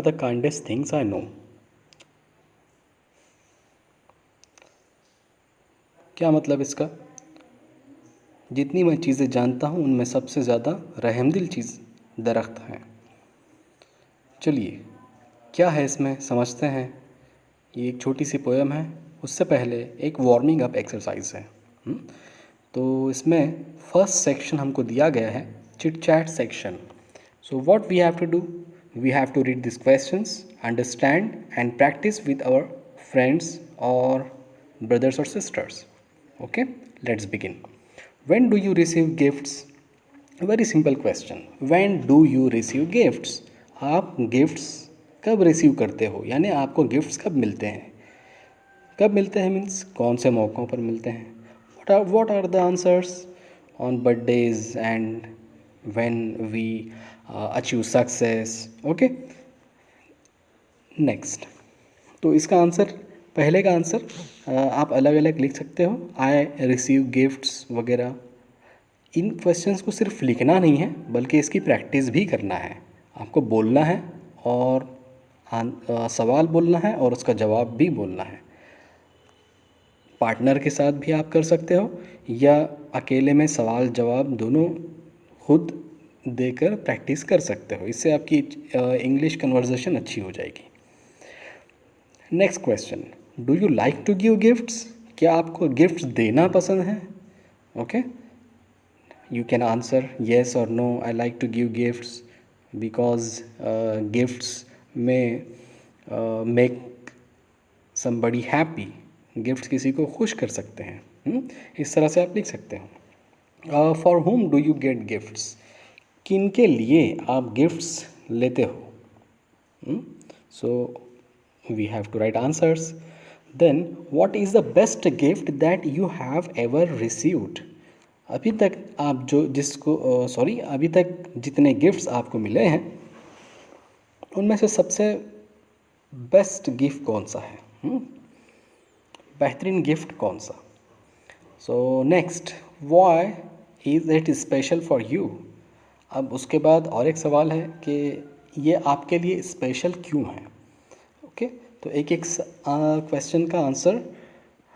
The kindest things I no. क्या मतलब इसका? जितनी मैं चीज़ें जानता हूँ उनमें सबसे ज़्यादा रहमदिल चीज़ दरख्त हैं। चलिए, क्या है इसमें समझते हैं। ये एक छोटी सी पोएम है, उससे पहले एक वार्मिंग अप एक्सरसाइज है। तो इसमें फर्स्ट सेक्शन हमको दिया गया है chit chat section. So what we have to do, we have to read this questions, understand and practise with our friends और brothers or sisters. Okay, let's begin. When do you receive gifts? A very simple question. When do you receive gifts? आप gifts कब receive करते हो, यानी आपको gifts कब मिलते हैं? कब मिलते हैं मीन्स कौन से मौक़ों पर मिलते हैं? what are the answers? On birthdays and when we achieve success. Okay, next. तो इसका आंसर, पहले का आंसर आप अलग अलग लिख सकते हो, आई रिसीव गिफ्ट्स वगैरह। इन क्वेश्चंस को सिर्फ लिखना नहीं है बल्कि इसकी प्रैक्टिस भी करना है। आपको बोलना है और सवाल बोलना है और उसका जवाब भी बोलना है। पार्टनर के साथ भी आप कर सकते हो या अकेले में सवाल जवाब दोनों खुद देकर प्रैक्टिस कर सकते हो। इससे आपकी इंग्लिश कन्वर्सेशन अच्छी हो जाएगी। Next question, do you like to give gifts? क्या आपको गिफ्ट्स देना पसंद है? Okay, you can answer yes और no. I like to give gifts because gifts में मेक समबडी हैप्पी। गिफ्ट्स किसी को खुश कर सकते हैं। इस तरह से आप लिख सकते हो। फॉर हुम डू यू गेट गिफ्ट्स? किन के लिए आप गिफ्ट्स लेते हो? सो we have to write answers. Then what is the best gift that you have ever received? अभी तक आप अभी तक जितने गिफ्ट्स आपको मिले हैं उनमें से सबसे बेस्ट गिफ्ट कौन सा है? बेहतरीन गिफ्ट कौन सा? So next, why is it special for you? अब उसके बाद और एक सवाल है कि ये आपके लिए स्पेशल क्यों है? ओके, तो एक एक क्वेश्चन का आंसर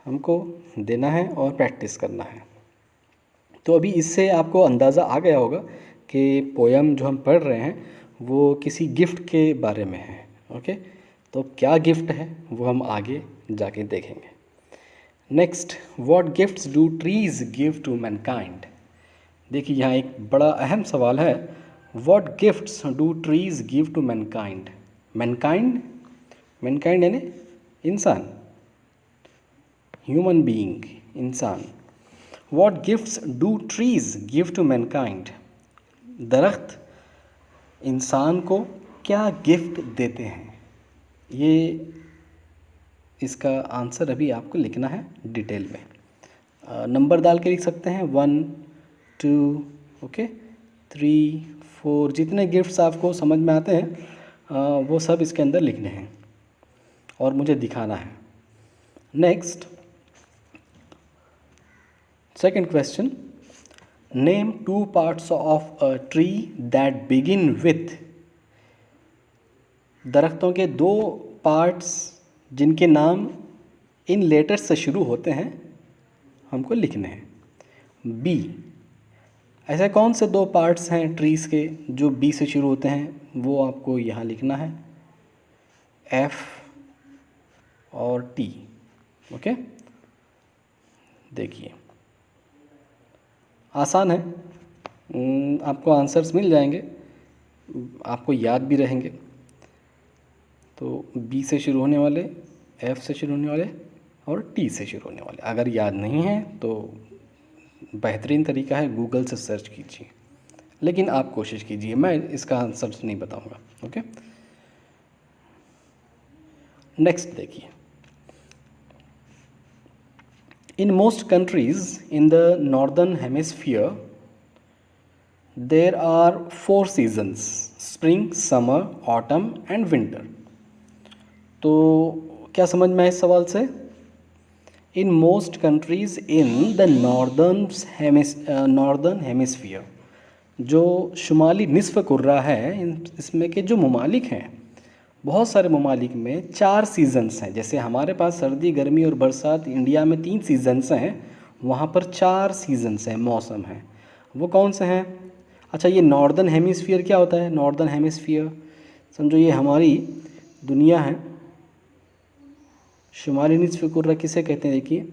हमको देना है और प्रैक्टिस करना है। तो अभी इससे आपको अंदाज़ा आ गया होगा कि पोयम जो हम पढ़ रहे हैं वो किसी गिफ्ट के बारे में है। ओके, तो क्या गिफ्ट है वो हम आगे जाके देखेंगे। Next, what gifts do trees give to mankind? देखिए यहाँ एक बड़ा अहम सवाल है, what gifts do trees give to mankind? Mankind यानी इंसान, ह्यूमन बीइंग, इंसान। What gifts do trees give to mankind? दरख्त इंसान को क्या गिफ्ट देते हैं? ये इसका आंसर अभी आपको लिखना है डिटेल में। नंबर डाल के लिख सकते हैं 1 2 ओके 3 4, जितने गिफ्ट्स आपको समझ में आते हैं वो सब इसके अंदर लिखने हैं और मुझे दिखाना है। Next, second question, name 2 parts of a tree that begin with. दरख्तों के 2 पार्ट्स जिनके नाम इन लेटर्स से शुरू होते हैं हमको लिखने हैं। बी, ऐसे कौन से 2 पार्ट्स हैं ट्रीज़ के जो बी से शुरू होते हैं? वो आपको यहाँ लिखना है, एफ और टी। ओके, देखिए आसान है, आपको आंसर्स मिल जाएंगे, आपको याद भी रहेंगे। तो बी से शुरू होने वाले, एफ से शुरू होने वाले और टी से शुरू होने वाले। अगर याद नहीं है तो बेहतरीन तरीका है गूगल से सर्च कीजिए, लेकिन आप कोशिश कीजिए, मैं इसका आंसर नहीं बताऊंगा। ओके, नेक्स्ट देखिए, in most countries in the northern hemisphere there are 4 seasons, spring, summer, autumn and winter. तो क्या समझ में आए इस सवाल से? In most countries in the northern hemisphere, जो शुमाली निस्फ कुर्रा है, इसमें के जो ममालिक हैं बहुत सारे ममालिक में 4 सीजन्स हैं। जैसे हमारे पास सर्दी, गर्मी और बरसात, इंडिया में 3 सीजन्स हैं, वहाँ पर 4 सीजन्स हैं, मौसम हैं। वो कौन से हैं? अच्छा, ये नॉर्दर्न हेमिस्फीयर क्या होता है? नॉर्दर्न हेमिस्फीयर समझो ये हमारी दुनिया है। शुमाली निस्फ़ कुर्रा किसे कहते हैं? देखिए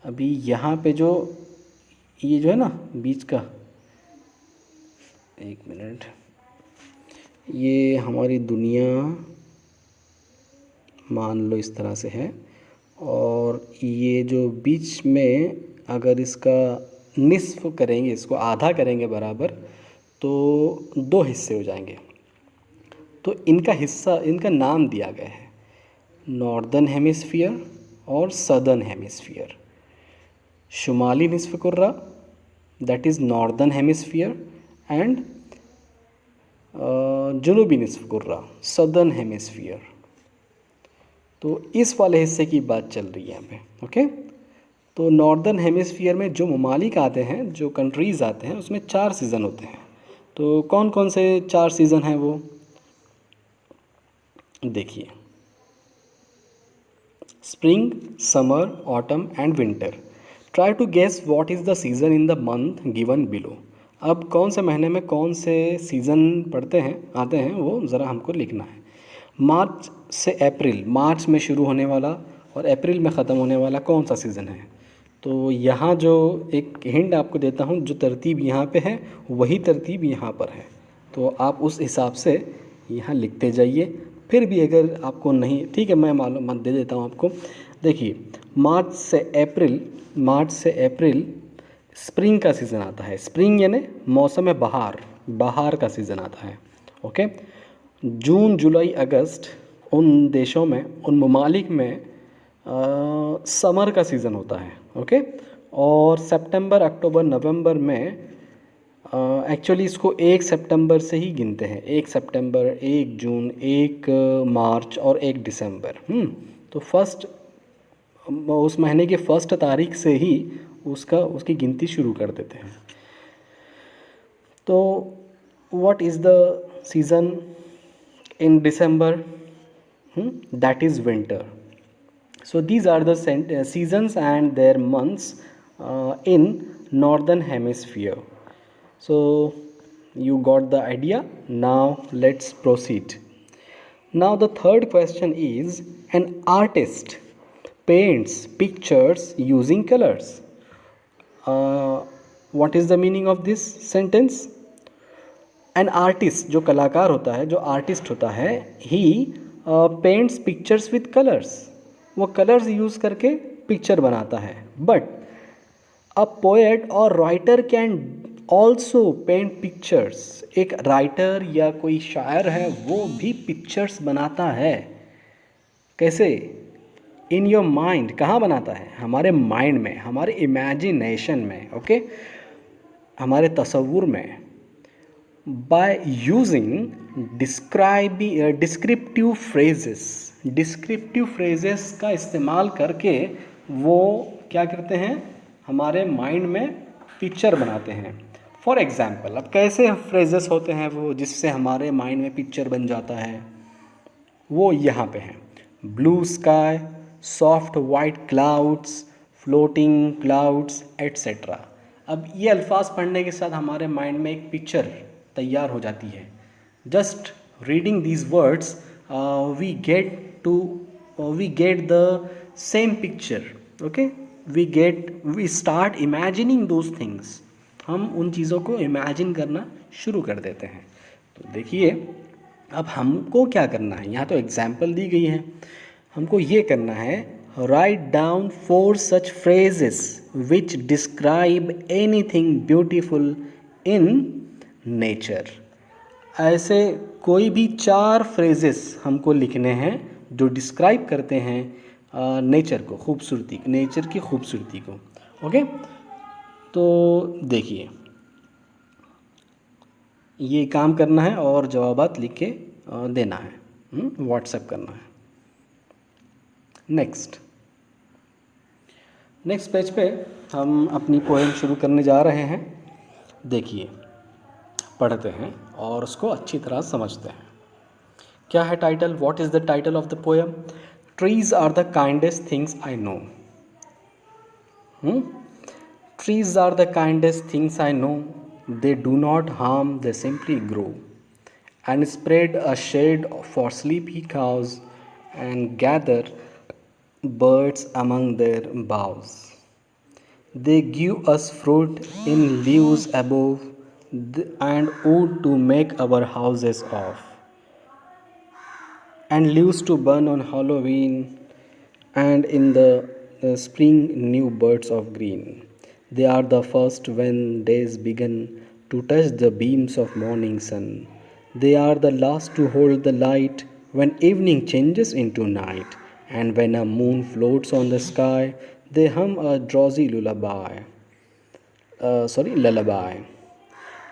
अभी यहाँ पे जो ये जो है ना बीच का, एक मिनट, ये हमारी दुनिया मान लो इस तरह से है, और ये जो बीच में अगर इसका निस्फ़ करेंगे, इसको आधा करेंगे बराबर, तो 2 हिस्से हो जाएंगे। तो इनका हिस्सा, इनका नाम दिया गया है नॉर्दर्न हेमिस्फीयर और सदर्न हेमिस्फीयर। शुमाली निस्फ़ कुर्रा that is northern hemisphere, and जुनूबी निस्फ़ कुर्रा सदर्न हेमिस्फीयर। तो इस वाले हिस्से की बात चल रही है यहाँ पे। ओके, तो नॉर्दर्न हेमिस्फीयर में जो ममालिक आते हैं, जो कंट्रीज़ आते हैं, उसमें 4 सीज़न होते हैं। तो कौन कौन से 4 सीज़न हैं वो देखिए, spring, summer, autumn and winter. Try to guess what is the season in the month given below. अब कौन से महीने में कौन से सीज़न पड़ते हैं, आते हैं, वो ज़रा हमको लिखना है। मार्च से अप्रैल, मार्च में शुरू होने वाला और अप्रैल में ख़त्म होने वाला कौन सा सीज़न है? तो यहाँ जो एक हिंट आपको देता हूँ, जो तरतीब यहाँ पे है वही तरतीब यहाँ पर है, तो आप उस हिसाब से यहाँ लिखते जाइए। फिर भी अगर आपको नहीं, ठीक है, मैं मालूमात दे देता हूँ आपको। देखिए मार्च से अप्रैल, मार्च से अप्रैल स्प्रिंग का सीज़न आता है। स्प्रिंग यानी मौसम है बहार, बहार का सीज़न आता है। ओके, जून, जुलाई, अगस्त उन देशों में, उन ममालिक में समर का सीज़न होता है। ओके, और सितंबर, अक्टूबर, नवंबर में एक्चुअली इसको 1 सितंबर से ही गिनते हैं। 1 सितंबर, 1 जून, 1 मार्च और 1 दिसंबर। तो फर्स्ट, उस महीने की फर्स्ट तारीख से ही उसकी गिनती शुरू कर देते हैं। तो what is the season in December? That is winter. So these are the seasons and their months in northern hemisphere. So you got the idea. Now let's proceed. Now the third question is, an artist paints pictures using colors. What is the meaning of this sentence? An artist, जो कलाकार होता है, जो artist होता है, he paints pictures with colours, वो colours use करके picture बनाता है। But a poet or writer can also paint pictures. एक राइटर या कोई शायर है वो भी पिक्चर्स बनाता है। कैसे? In your mind. कहाँ बनाता है? हमारे माइंड में, हमारे इमेजिनेशन में। ओके, हमारे तसव्वुर में। by using descriptive phrases, descriptive phrases का इस्तेमाल करके वो क्या करते हैं? हमारे माइंड में पिक्चर बनाते हैं। फॉर एग्ज़ाम्पल, अब कैसे फ्रेजेस होते हैं वो जिससे हमारे माइंड में पिक्चर बन जाता है? वो यहाँ पे हैं। Blue sky, soft white clouds, floating clouds, etcetera. अब ये अल्फाज पढ़ने के साथ हमारे माइंड में एक पिक्चर तैयार हो जाती है। Just reading these words we get the same picture. Okay, we start imagining those things. हम उन चीज़ों को इमेजिन करना शुरू कर देते हैं। तो देखिए अब हमको क्या करना है, यहाँ तो एग्जाम्पल दी गई है, हमको ये करना है, write down 4 such phrases which describe anything beautiful in nature. ऐसे कोई भी 4 फ्रेजेस हमको लिखने हैं जो डिस्क्राइब करते हैं नेचर को, खूबसूरती, नेचर की खूबसूरती को। ओके, तो देखिए ये काम करना है और जवाबात लिख के देना है, व्हाट्सएप करना है। नेक्स्ट पेज पे हम अपनी पोएम शुरू करने जा रहे हैं। देखिए, पढ़ते हैं और उसको अच्छी तरह समझते हैं। क्या है title? What is the title of the poem? Trees are the kindest things I know. Trees are the kindest things I know. They do not harm, they simply grow and spread a shade for sleepy cows and gather birds among their boughs. They give us fruit in leaves above and wood to make our houses of, and leaves to burn on Halloween, and in the spring new birds of green. They are the first when days begin to touch the beams of morning sun. They are the last to hold the light when evening changes into night, and when a moon floats on the sky, they hum a drowsy lullaby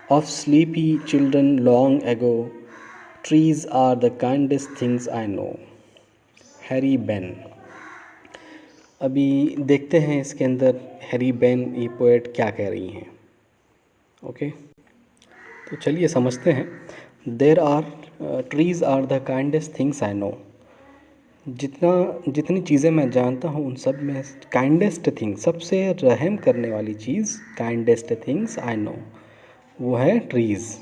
of sleepy children long ago. Trees are the kindest things I know. Harry Ben. अभी देखते हैं इसके अंदर Harry Ben ये poet क्या कह रही हैं. ओके, तो चलिए समझते हैं. There are trees are the kindest things I know. जितनी चीज़ें मैं जानता हूँ उन सब में काइंडेस्ट थिंग, सबसे रहम करने वाली चीज़, काइंडेस्ट थिंग्स आई नो, वो है trees.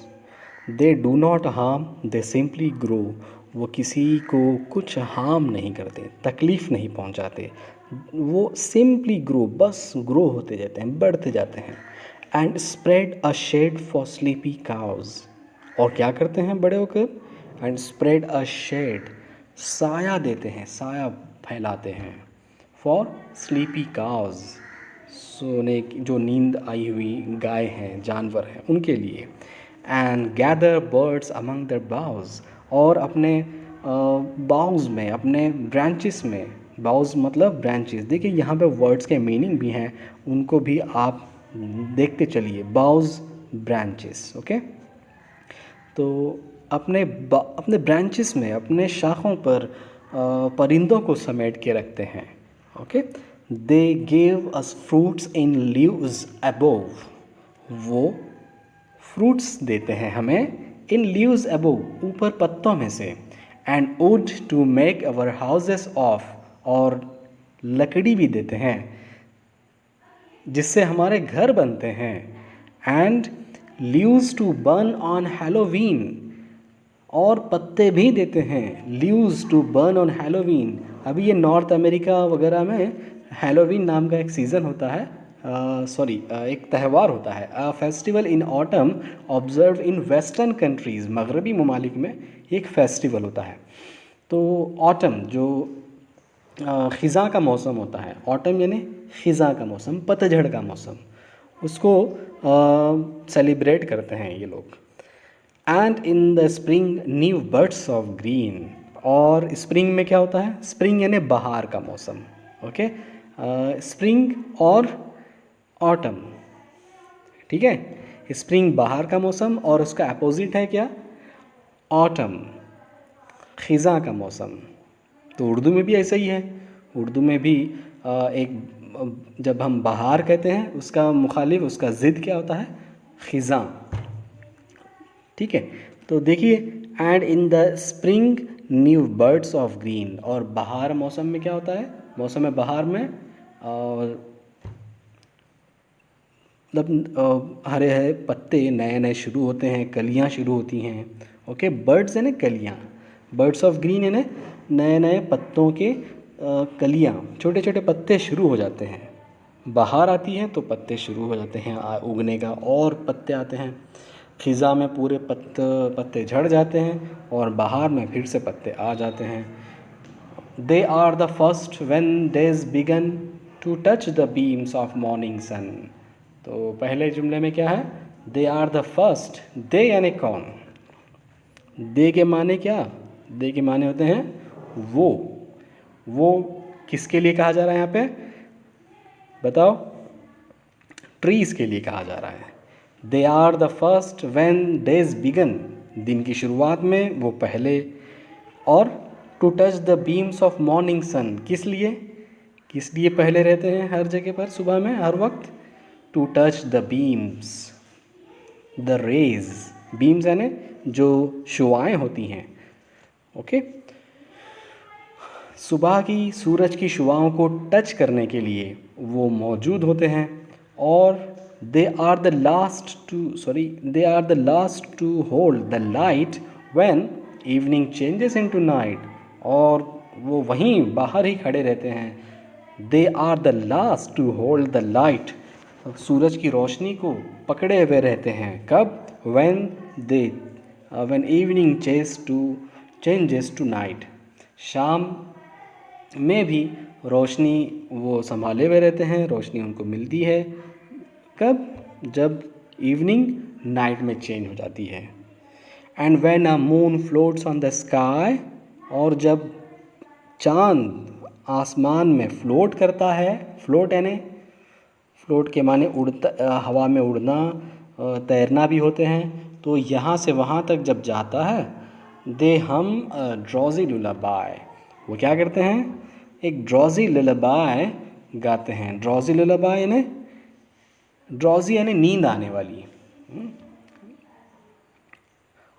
They do not harm, they simply grow. वो किसी को कुछ हार्म नहीं करते, तकलीफ़ नहीं पहुंचाते. वो सिंपली ग्रो, बस ग्रो होते जाते हैं, बढ़ते जाते हैं. And spread a shade for sleepy cows. और क्या करते हैं बड़े होकर? एंड स्प्रेड अ शेड, साया देते हैं, साया फैलाते हैं. फॉर स्लीपी काउज, सोने की, जो नींद आई हुई गाय हैं, जानवर हैं, उनके लिए. And gather birds among their boughs. और अपने बाउज में, अपने ब्रांचेस में, बाउज मतलब ब्रांचेस. देखिए यहाँ पे वर्ड्स के मीनिंग भी हैं, उनको भी आप देखते चलिए. Boughs, branches. ओके, तो अपने ब्रांचेस में, अपने शाखों पर परिंदों को समेट के रखते हैं. Okay, they gave us fruits in leaves above. वो फ्रूट्स देते हैं हमें इन लीव्स अबोव, ऊपर पत्तों में से. And wood to make our houses of. और लकड़ी भी देते हैं जिससे हमारे घर बनते हैं. And leaves to burn on Halloween. और पत्ते भी देते हैं, leaves to burn on Halloween. अभी ये नॉर्थ अमेरिका वगैरह में हैलोवीन नाम का एक सीज़न होता है, एक त्यौहार होता है. A festival in autumn observe in western countries. मगरबी ममालिक में एक फेस्टिवल होता है. तो ऑटम जो ख़िज़ा का मौसम होता है, ऑटम यानी ख़िज़ा का मौसम, पतझड़ का मौसम, उसको सेलिब्रेट करते हैं ये लोग. And in the spring new birds of green. और स्प्रिंग में क्या होता है? स्प्रिंग यानी बहार का मौसम. ओके, स्प्रिंग और ऑटम, ठीक है. स्प्रिंग बहार का मौसम और उसका अपोजिट है क्या? ऑटम, ख़िज़ा का मौसम. तो उर्दू में भी ऐसा ही है. उर्दू में भी जब हम बहार कहते हैं, उसका मुखालिफ, उसका ज़िद क्या होता है? ख़िज़ा. ठीक है, तो देखिए, and in the spring new birds of green. और बहार मौसम में क्या होता है? मौसम बहार में मतलब हरे हरे पत्ते नए नए शुरू होते हैं, कलियां शुरू होती हैं. ओके, बर्ड्स है ना कलियां, बर्ड्स ऑफ ग्रीन है ना, नए नए पत्तों के कलियां, छोटे छोटे पत्ते शुरू हो जाते हैं. बहार आती है तो पत्ते शुरू हो जाते हैं उगने का, और पत्ते आते हैं. ख़िज़ा में पूरे पत्ते झड़ जाते हैं और बहार में फिर से पत्ते आ जाते हैं. They are the first when days began to touch the beams of morning sun. तो पहले जुमले में क्या है? They are the first. They यानी कौन? दे के माने क्या? दे के माने होते हैं वो किसके लिए कहा जा रहा है यहाँ पे? बताओ. ट्रीज़ के लिए कहा जा रहा है. They are the first when days begin, दिन की शुरुआत में वो पहले. और to touch the beams of morning sun, किस लिए पहले रहते हैं हर जगह पर, सुबह में हर वक्त? To touch the beams, the rays. Beams यानी जो शुआएँ होती हैं, ओके। सुबह की सूरज की शुआओं को टच करने के लिए वो मौजूद होते हैं और they are the last to hold the light when evening changes into night, और वो वहीं बाहर ही खड़े रहते हैं। They are the last to hold the light, सूरज की रोशनी को पकड़े हुए रहते हैं। कब? When evening changes to night, शाम में भी रोशनी वो संभाले हुए रहते हैं, रोशनी उनको मिलती है। कब? जब इवनिंग नाइट में चेंज हो जाती है। And when a moon floats on the sky, और जब चांद आसमान में फ्लोट करता है, फ्लोट के माने उड़ता, हवा में उड़ना, तैरना भी होते हैं। तो यहाँ से वहाँ तक जब जाता है, दे हम ड्रॉजी लुलाबाई, वो क्या करते हैं? एक ड्रॉजी लुलाबाई गाते हैं। ड्रॉजी लुलाबाई यानी ड्रॉजी यानी नींद आने वाली,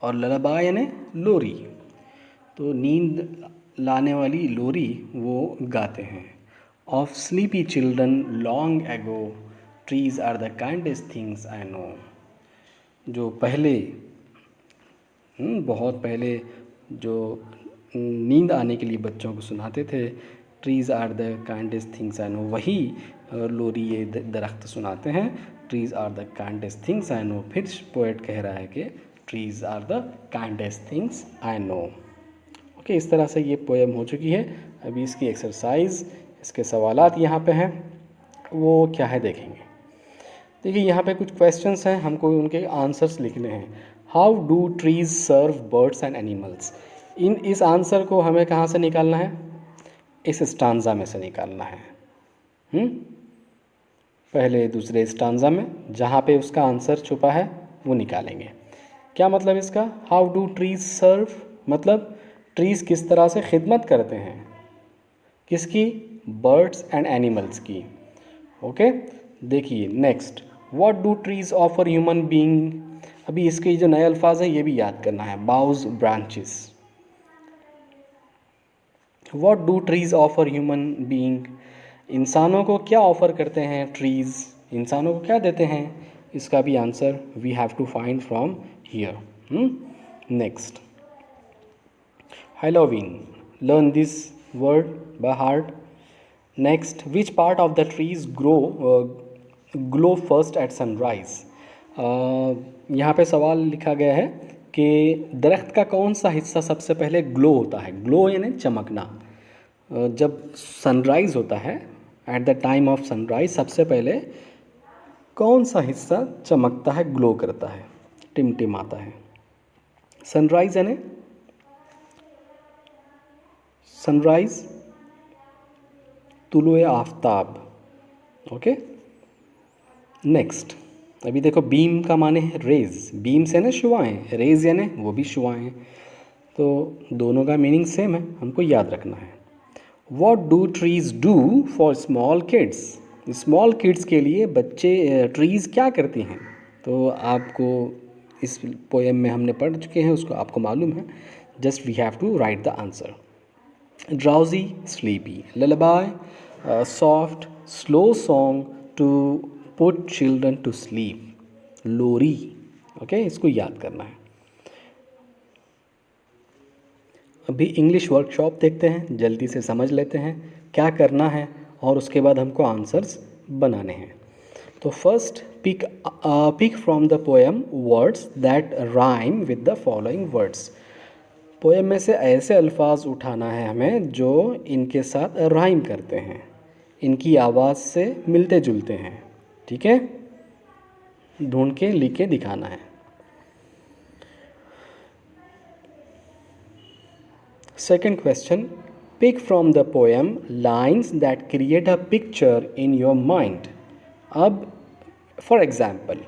और लुलाबाई यानी लोरी, तो नींद लाने वाली लोरी वो गाते हैं। Of sleepy children long ago, trees are the kindest things I know, जो पहले बहुत पहले जो नींद आने के लिए बच्चों को सुनाते थे, trees are the kindest things I know, वही लोरी ये दरख्त सुनाते हैं, trees are the kindest things I know. फिर पोएट कह रहा है कि trees are the kindest things I know. Okay, इस तरह से ये पोएम हो चुकी है। अभी इसकी एक्सरसाइज, इसके सवालात यहाँ पे हैं, वो क्या है देखेंगे। देखिए यहाँ पे कुछ क्वेश्चंस हैं, हमको उनके आंसर्स लिखने हैं। How do trees serve birds and animals, इस आंसर को हमें कहाँ से निकालना है? इस स्टांजा में से निकालना है। पहले दूसरे स्टांजा में जहाँ पे उसका आंसर छुपा है वो निकालेंगे। क्या मतलब इसका? हाउ डू ट्रीज सर्व, मतलब ट्रीज किस तरह से खिदमत करते हैं, किसकी? बर्ड्स एंड एनिमल्स की। ओके, देखिए next, what do trees offer human being. अभी इसके जो नए अल्फाज हैं ये भी याद करना है। Boughs, branches. What do trees offer human being, इंसानों को क्या ऑफ़र करते हैं ट्रीज़, इंसानों को क्या देते हैं? इसका भी answer we have to find from here. Next, Halloween, learn this word by heart. Next, which part of the trees glow first at sunrise. यहाँ पे सवाल लिखा गया है कि दरख्त का कौन सा हिस्सा सबसे पहले ग्लो होता है? ग्लो यानी चमकना। जब सनराइज़ होता है, at the time of sunrise, सबसे पहले कौन सा हिस्सा चमकता है, ग्लो करता है, टिमटिमाता है? सनराइज यानी सनराइज, तुलुए आफ्ताब। ओके, नेक्स्ट, अभी देखो बीम का माने है रेज, बीम से ना शुआएं, रेज यानी वो भी शुआएं, तो दोनों का मीनिंग सेम है, हमको याद रखना है। What do trees do for small kids? Small kids के लिए बच्चे ट्रीज़ क्या करती हैं? तो आपको इस पोएम में हमने पढ़ चुके हैं, उसको आपको मालूम है। Just we have to write the answer. Drowsy, sleepy, lullaby, soft slow song to put children to sleep, लोरी। ओके, इसको याद करना है। अभी इंग्लिश वर्कशॉप देखते हैं, जल्दी से समझ लेते हैं क्या करना है और उसके बाद हमको आंसर्स बनाने हैं। तो first, pick from the poem words that rhyme with the following words. Poem में से ऐसे अल्फाज उठाना है हमें जो इनके साथ राइम करते हैं, इनकी आवाज़ से मिलते जुलते हैं। ठीक है, ढूंढ के लिख के दिखाना है। Second question, pick from the poem lines that create a picture in your mind. अब for example,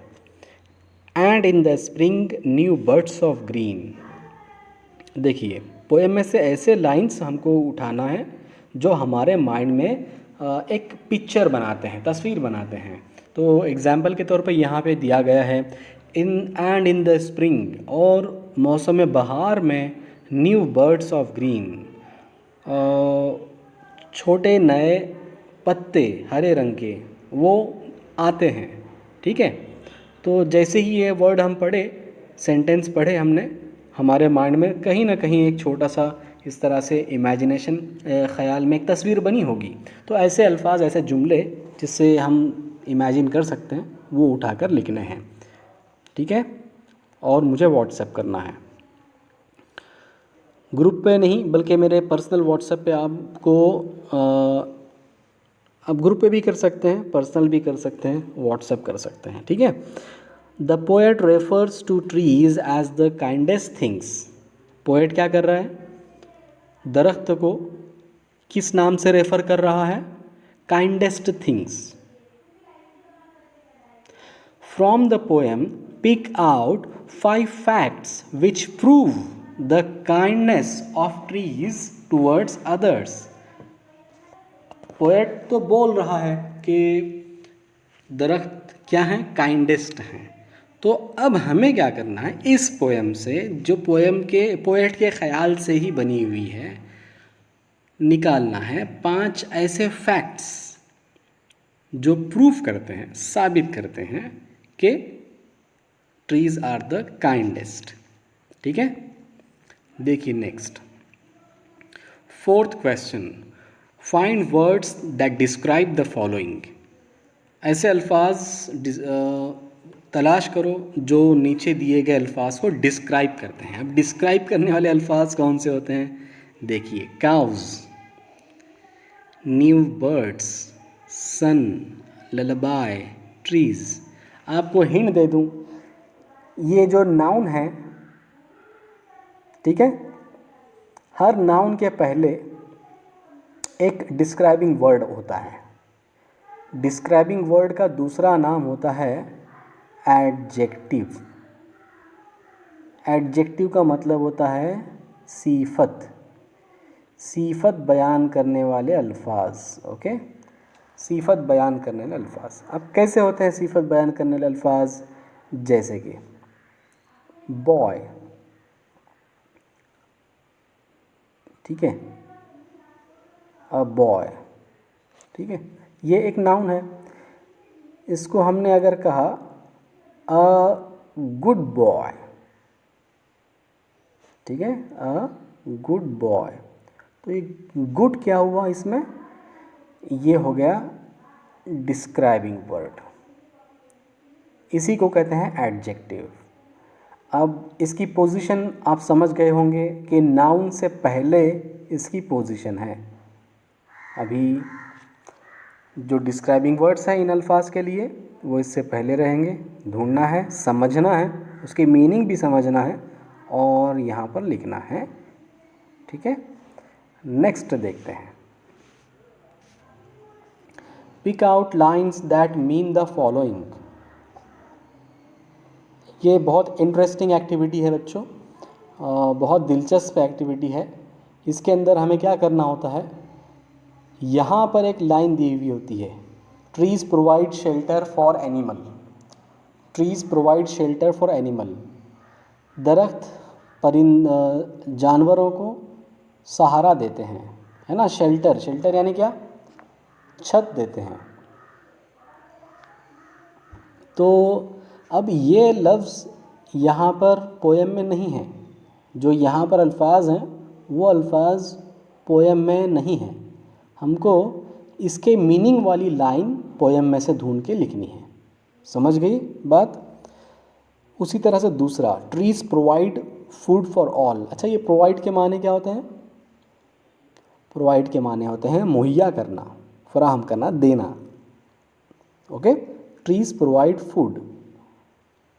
and in the spring new buds of green. देखिए, पोएम में से ऐसे लाइंस हमको उठाना है जो हमारे माइंड में एक पिक्चर बनाते हैं, तस्वीर बनाते हैं। तो एग्जाम्पल के तौर पे यहाँ पे दिया गया है इन द स्प्रिंग, और मौसम बहार में न्यू बर्ड्स ऑफ ग्रीन, छोटे नए पत्ते हरे रंग के वो आते हैं। ठीक है, तो जैसे ही ये वर्ड हम पढ़े, सेंटेंस पढ़े हमने, हमारे माइंड में कहीं ना कहीं एक छोटा सा इस तरह से इमेजिनेशन, ख़याल में एक तस्वीर बनी होगी। तो ऐसे अल्फाज, ऐसे जुमले जिससे हम इमेजिन कर सकते हैं, वो उठाकर लिखने हैं। ठीक है, और मुझे व्हाट्सएप करना है, ग्रुप पे नहीं बल्कि मेरे पर्सनल व्हाट्सएप पे आपको, आप ग्रुप पे भी कर सकते हैं, पर्सनल भी कर सकते हैं, व्हाट्सएप कर सकते हैं। ठीक है। The poet refers to trees as the kindest things. Poet क्या कर रहा है, दरख्त को किस नाम से रेफर कर रहा है, kindest things. From the poem pick out 5 facts which prove the kindness of trees towards others. Poet तो बोल रहा है कि दरख्त क्या है, काइंडेस्ट हैं। तो अब हमें क्या करना है, इस पोएम से, जो पोएट के ख्याल से ही बनी हुई है, निकालना है 5 ऐसे फैक्ट्स जो प्रूफ करते हैं, साबित करते हैं कि ट्रीज आर द काइंडेस्ट। ठीक है, देखिए next 4th question, find words that describe the following. ऐसे अल्फाज तलाश करो जो नीचे दिए गए अल्फाज को डिस्क्राइब करते हैं। अब डिस्क्राइब करने वाले अल्फाज कौन से होते हैं, देखिए काउज, न्यू बर्ड्स, सन, ललबाय, ट्रीज। आपको हिंट दे दूं, ये जो नाउन है, ठीक है, हर नाउन के पहले एक डिस्क्राइबिंग वर्ड होता है। डिस्क्राइबिंग वर्ड का दूसरा नाम होता है एडजेक्टिव। एडजेक्टिव का मतलब होता है सीफत, सीफत बयान करने वाले अल्फाज। ओके, सीफत बयान करने वाले अल्फाज। अब कैसे होते हैं सीफत बयान करने वाले अल्फाज, जैसे कि बॉय, ठीक है, अ बॉय, ठीक है, ये एक नाउन है। इसको हमने अगर कहा अ गुड बॉय, ठीक है, अ गुड बॉय, तो ये गुड क्या हुआ इसमें, ये हो गया डिस्क्राइबिंग वर्ड, इसी को कहते हैं एडजेक्टिव। अब इसकी पोजीशन आप समझ गए होंगे कि नाउन से पहले इसकी पोजीशन है। अभी जो डिस्क्राइबिंग वर्ड्स हैं इन अल्फाज के लिए वो इससे पहले रहेंगे, ढूंढना है, समझना है, उसकी मीनिंग भी समझना है और यहाँ पर लिखना है। ठीक है, नेक्स्ट देखते हैं, pick out lines that mean the following. ये बहुत इंटरेस्टिंग एक्टिविटी है बच्चों, बहुत दिलचस्प एक्टिविटी है। इसके अंदर हमें क्या करना होता है, यहाँ पर एक लाइन दी हुई होती है, trees provide shelter for animal, trees provide shelter for animal. दरख्त जानवरों को सहारा देते हैं, है ना। शेल्टर, शेल्टर यानी क्या, छत देते हैं। तो अब ये लफ्ज़ यहाँ पर पोएम में नहीं है, जो यहाँ पर अल्फाज हैं वो अल्फाज पोएम में नहीं हैं। हमको इसके मीनिंग वाली लाइन पोएम में से ढूंढ के लिखनी है। समझ गई बात। उसी तरह से दूसरा, trees provide food for all. अच्छा, ये प्रोवाइड के माने क्या होते हैं, प्रोवाइड के माने होते हैं मुहैया करना, फराहम करना, देना। ओके, ट्रीज प्रोवाइड फूड,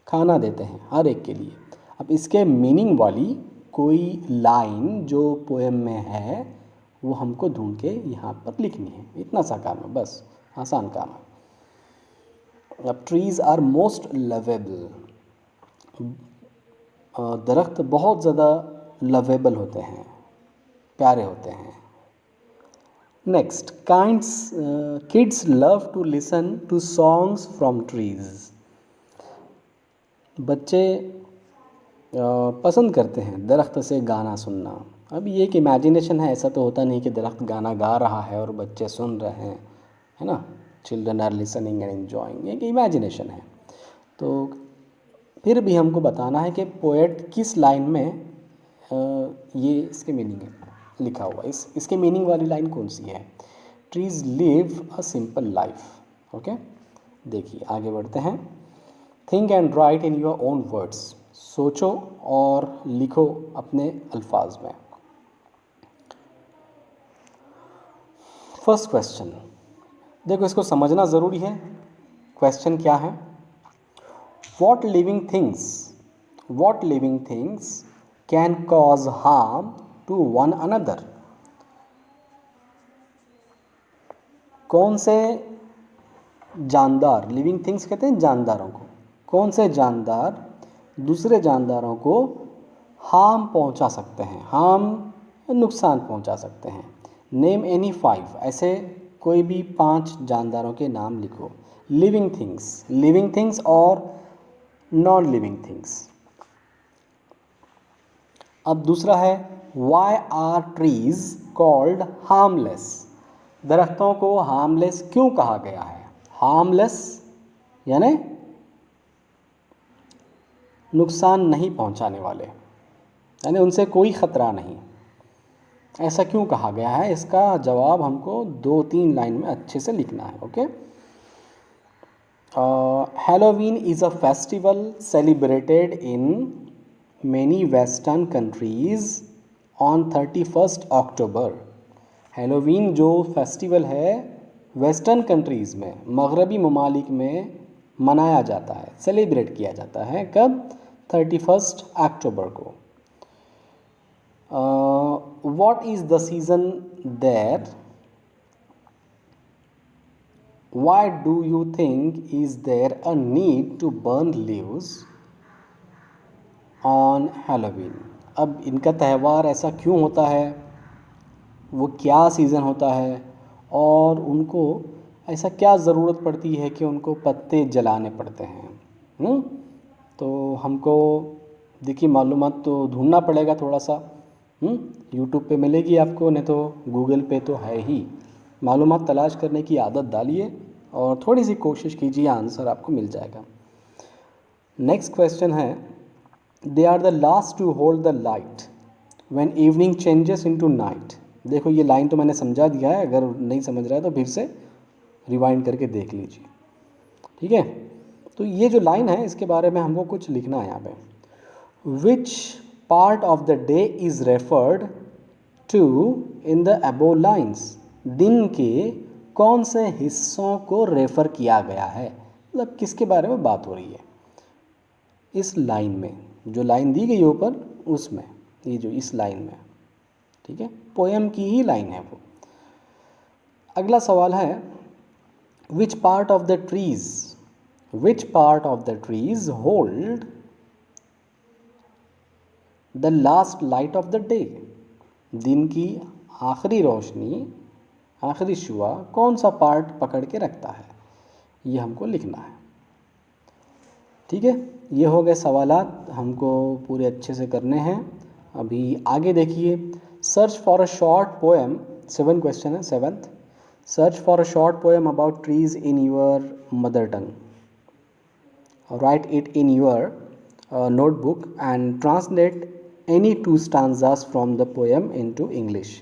खाना देते हैं हर एक के लिए। अब इसके मीनिंग वाली कोई लाइन जो पोएम में है वो हमको ढूंढ के यहाँ पर लिखनी है। इतना सा काम है, बस आसान काम है। अब ट्रीज आर मोस्ट लवेबल, दरख्त बहुत ज़्यादा लवेबल होते हैं, प्यारे होते हैं। Next, kids love to listen to songs from trees. बच्चे पसंद करते हैं दरख्त से गाना सुनना। अब ये एक इमेजिनेशन है, ऐसा तो होता नहीं कि दरख्त गाना गा रहा है और बच्चे सुन रहे हैं, है ना। Children are listening and enjoying, एक इमेजिनेशन है। तो फिर भी हमको बताना है कि पोएट किस लाइन में ये इसके मीनिंग है लिखा हुआ, इसके मीनिंग वाली लाइन कौन सी है। Trees live a simple life. Okay, देखिए आगे बढ़ते हैं। Think and right in your own words, सोचो और लिखो अपने अल्फाज में। फर्स्ट क्वेश्चन, देखो इसको समझना ज़रूरी है। क्वेश्चन क्या है, what living things can cause harm to one another. कौन से जानदार, लिविंग थिंग्स कहते हैं जानदारों को, कौन से जानदार दूसरे जानदारों को हार्म पहुंचा सकते हैं, हार्म नुकसान पहुंचा सकते हैं। नेम एनी 5, ऐसे कोई भी 5 जानदारों के नाम लिखो। लिविंग थिंग्स और नॉन लिविंग थिंग्स। अब दूसरा है, why are trees called harmless. दरख्तों को हार्मलेस क्यों कहा गया है। हार्मलेस यानी नुकसान नहीं पहुंचाने वाले, यानी उनसे कोई ख़तरा नहीं। ऐसा क्यों कहा गया है, इसका जवाब हमको 2-3 लाइन में अच्छे से लिखना है। Okay, Halloween is a festival celebrated in many western countries on 31 October. Halloween जो फेस्टिवल है वेस्टर्न कंट्रीज़ में, मगरबी ममालिक में मनाया जाता है, सेलिब्रेट किया जाता है। कब, 31 अक्टूबर को। What is the season there? Why do you think is there a need to burn leaves on Halloween? अब इनका त्यौहार ऐसा क्यों होता है, वो क्या सीज़न होता है और उनको ऐसा क्या ज़रूरत पड़ती है कि उनको पत्ते जलाने पड़ते हैं। तो हमको देखिए मालूमात तो ढूंढना पड़ेगा थोड़ा सा। यूट्यूब पे मिलेगी आपको, नहीं तो गूगल पे तो है ही। मालूमात तलाश करने की आदत डालिए और थोड़ी सी कोशिश कीजिए, आंसर आपको मिल जाएगा। नेक्स्ट क्वेश्चन है, they are the last to hold the light when evening changes into night. देखो ये लाइन तो मैंने समझा दिया है, अगर नहीं समझ रहा है तो फिर से रिवाइंड करके देख लीजिए, ठीक है। तो ये जो लाइन है इसके बारे में हमको कुछ लिखना है यहाँ पे। Which part of the day is referred to in the above lines. दिन के कौन से हिस्सों को रेफ़र किया गया है, मतलब किसके बारे में बात हो रही है इस लाइन में, जो लाइन दी गई है ऊपर उसमें, ये जो इस लाइन में, ठीक है, पोएम की ही लाइन है वो। अगला सवाल है, विच part of the trees hold the last light of the day. दिन की आखिरी रोशनी, आखिरी शुआ कौन सा पार्ट पकड़ के रखता है, ये हमको लिखना है, ठीक है। ये हो गए सवालात, हमको पूरे अच्छे से करने हैं। अभी आगे देखिए, search for a short poem, 7 question है। 7th, search for a short poem about trees in your mother tongue, write it in your notebook and translate any 2 stanzas from the poem into English.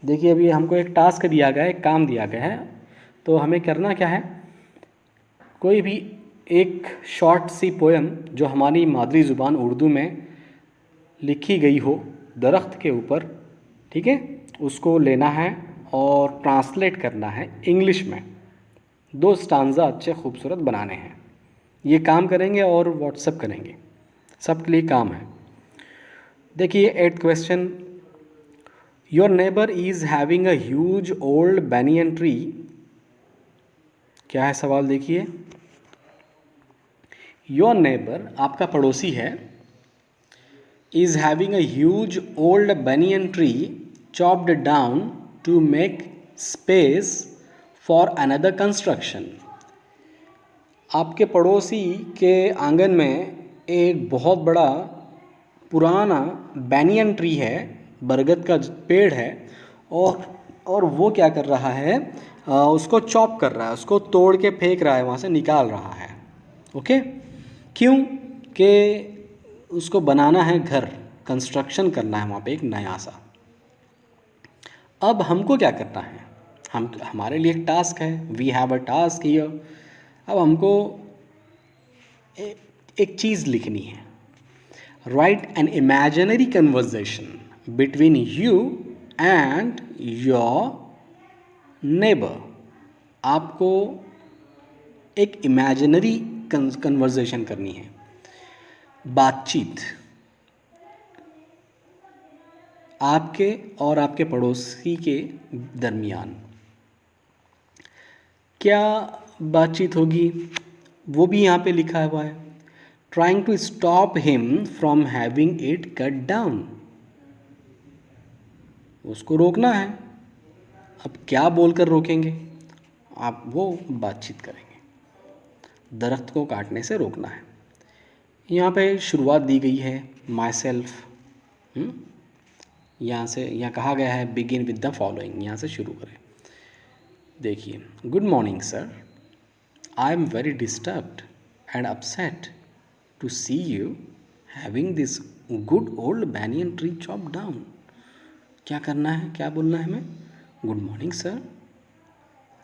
देखिए अभी हमको एक task दिया गया है, एक काम दिया गया है, तो हमें करना क्या है, कोई भी एक शॉर्ट सी पोएम जो हमारी मादरी ज़ुबान उर्दू में लिखी गई हो दरख्त के ऊपर, ठीक है, उसको लेना है और ट्रांसलेट करना है इंग्लिश में। 2 स्टांजा अच्छे खूबसूरत बनाने हैं। ये काम करेंगे और व्हाट्सएप करेंगे, सबके लिए काम है। देखिए 8th question, your neighbour is having a huge old banyan tree. क्या है सवाल, देखिए। योर नेबर, आपका पड़ोसी है, is having a huge old banyan tree chopped down to make space for another construction. आपके पड़ोसी के आंगन में एक बहुत बड़ा पुराना बैनियन ट्री है, बरगद का पेड़ है, और वो क्या कर रहा है, उसको चॉप कर रहा है, उसको तोड़ के फेंक रहा है, वहाँ से निकाल रहा है। ओके, क्यों? कि उसको बनाना है घर, कंस्ट्रक्शन करना है वहाँ पे एक नया सा। अब हमको क्या करना है, हमारे लिए एक टास्क है, we have a task here. अब हमको एक चीज़ लिखनी है, write an imaginary conversation between you and your neighbour. आपको एक इमेजिनरी कन्वर्जेशन करनी है, बातचीत आपके और आपके पड़ोसी के दरमियान। क्या बातचीत होगी वो भी यहाँ पे लिखा हुआ है, trying to stop him from having it cut down. उसको रोकना है। अब क्या बोलकर रोकेंगे? आप वो बातचीत करेंगे, दरख्त को काटने से रोकना है। यहाँ पे शुरुआत दी गई है माई सेल्फ, यहाँ से यहाँ कहा गया है बिगिन विद द फॉलोइंग, यहाँ से शुरू करें। देखिए, good morning sir, I am very disturbed and upset to see you having this good old banyan tree chop down. क्या करना है, क्या बोलना है हमें? Good morning sir,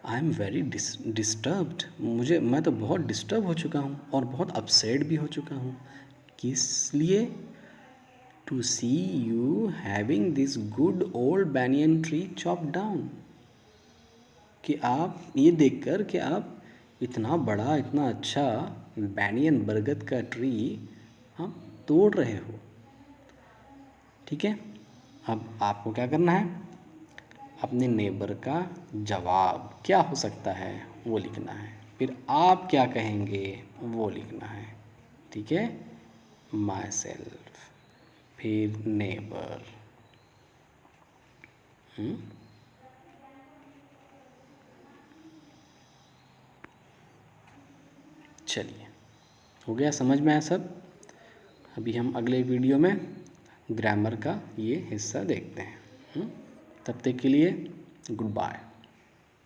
I am very disturbed, मैं तो बहुत डिस्टर्ब हो चुका हूँ और बहुत अपसेट भी हो चुका हूँ। किस लिए? To see you having this good old banyan tree chop down, कि आप ये देखकर कि आप इतना बड़ा, इतना अच्छा बैनियन बरगद का ट्री आप तोड़ रहे हो। ठीक है, अब आपको क्या करना है, अपने नेबर का जवाब क्या हो सकता है वो लिखना है, फिर आप क्या कहेंगे वो लिखना है। ठीक है, माई सेल्फ, फिर नेबर। चलिए, हो गया, समझ में आया सब? अभी हम अगले वीडियो में ग्रामर का ये हिस्सा देखते हैं। तब तक के लिए गुड बाय।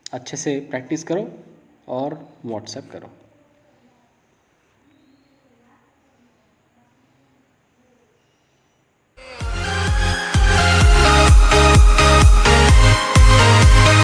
अच्छे से प्रैक्टिस करो और व्हाट्सएप करो।